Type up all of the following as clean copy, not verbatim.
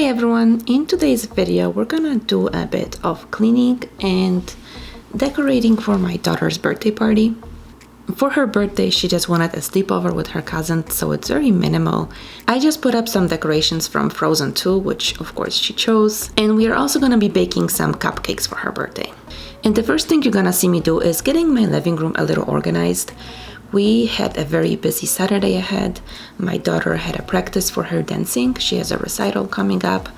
Hi everyone, in today's video we're gonna do a bit of cleaning and decorating for my daughter's birthday party. For her birthday she just wanted a sleepover with her cousin, so it's very minimal. I just put up some decorations from Frozen 2, which of course she chose, and we are also gonna be baking some cupcakes for her birthday. And the first thing you're gonna see me do is getting my living room a little organized. We had a very busy Saturday ahead. My daughter had a practice for her dancing. She has a recital coming up,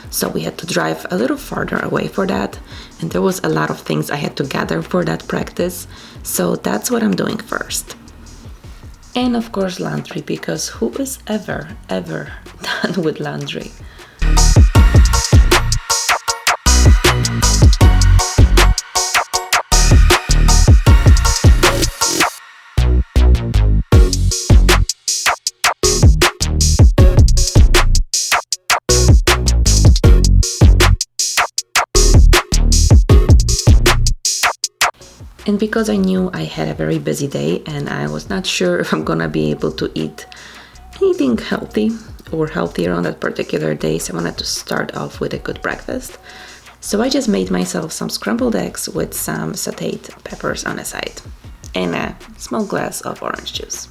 so we had to drive a little farther away for that. And there was a lot of things I had to gather for that practice. So that's what I'm doing first. And of course laundry, because who is ever done with laundry? And because I knew I had a very busy day and I was not sure if I'm gonna be able to eat anything healthy or healthier on that particular day, so I wanted to start off with a good breakfast. So I just made myself some scrambled eggs with some sauteed peppers on the side and a small glass of orange juice.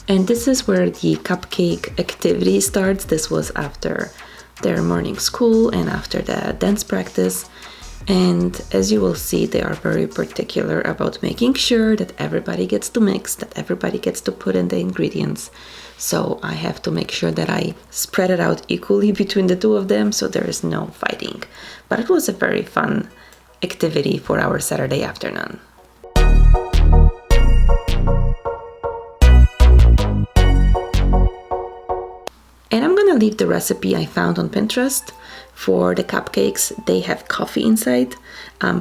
And this is where the cupcake activity starts. This was after their morning school and after the dance practice. And as you will see, they are very particular about making sure that everybody gets to mix, that everybody gets to put in the ingredients. So I have to make sure that I spread it out equally between the two of them so there is no fighting. But it was a very fun activity for our Saturday afternoon. And I'm gonna leave the recipe I found on Pinterest for the cupcakes. They have coffee inside.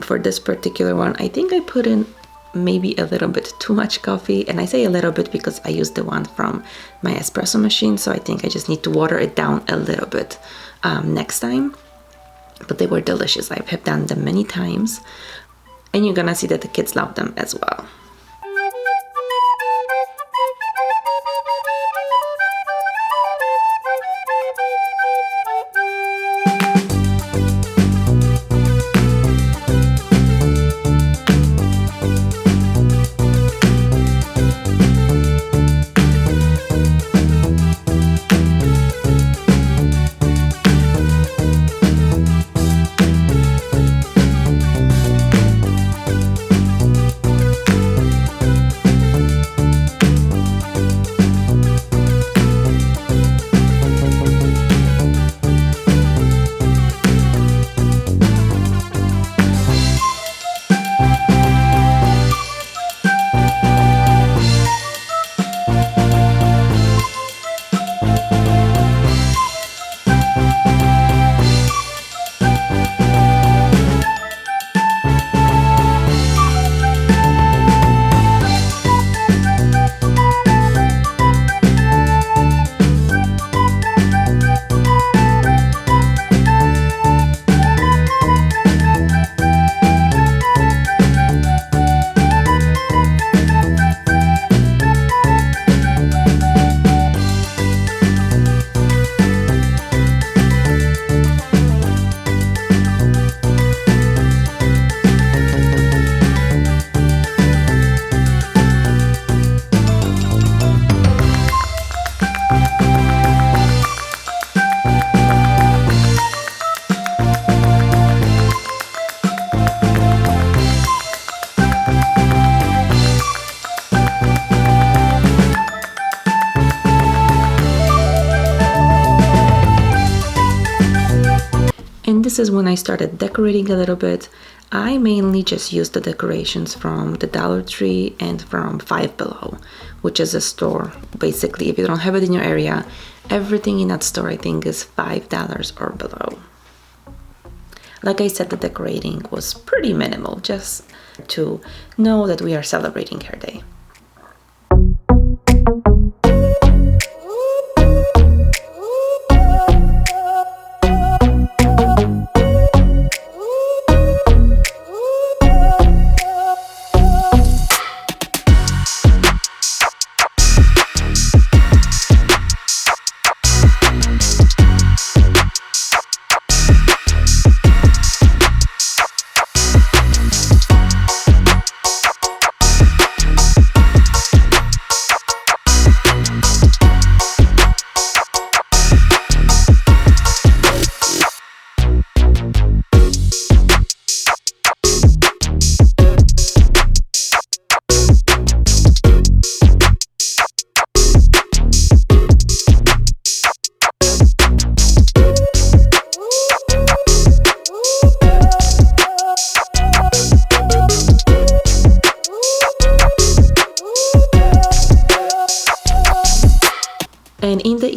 For this particular one, I think I put in maybe a little bit too much coffee. And I say a little bit because I used the one from my espresso machine. So I think I just need to water it down a little bit next time. But they were delicious. I have done them many times. And you're gonna see that the kids love them as well. And this is when I started decorating a little bit. I mainly just used the decorations from the Dollar Tree and from Five Below, which is a store. Basically, if you don't have it in your area, everything in that store I think is $5 or below. Like I said, the decorating was pretty minimal, just to know that we are celebrating her day.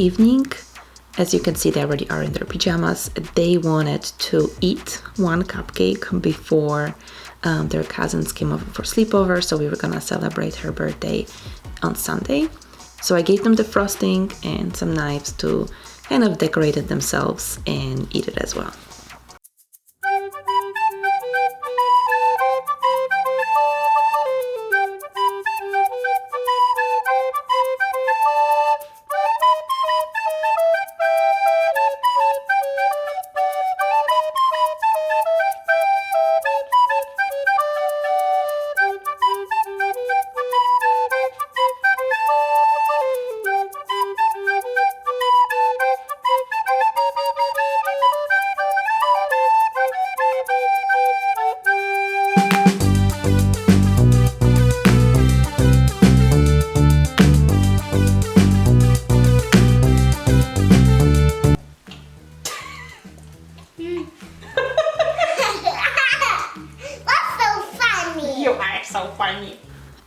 evening, as you can see, they already are in their pajamas. They wanted to eat one cupcake before their cousins came over for sleepover, so we were gonna celebrate her birthday on Sunday. So I gave them the frosting and some knives to kind of decorate it themselves and eat it as well.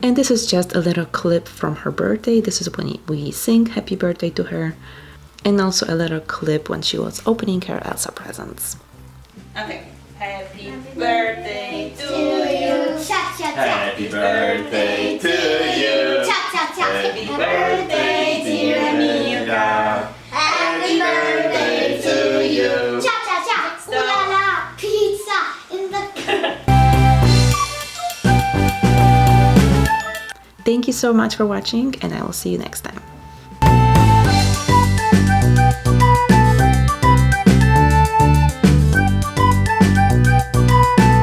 And this is just a little clip from her birthday. This is when we sing happy birthday to her. And also a little clip when she was opening her Elsa presents. Okay. Happy birthday to you. Happy birthday to you. Happy birthday, dear Emilia. Happy birthday to you. Ooh la la, pizza in the... Thank you so much for watching, and I will see you next time.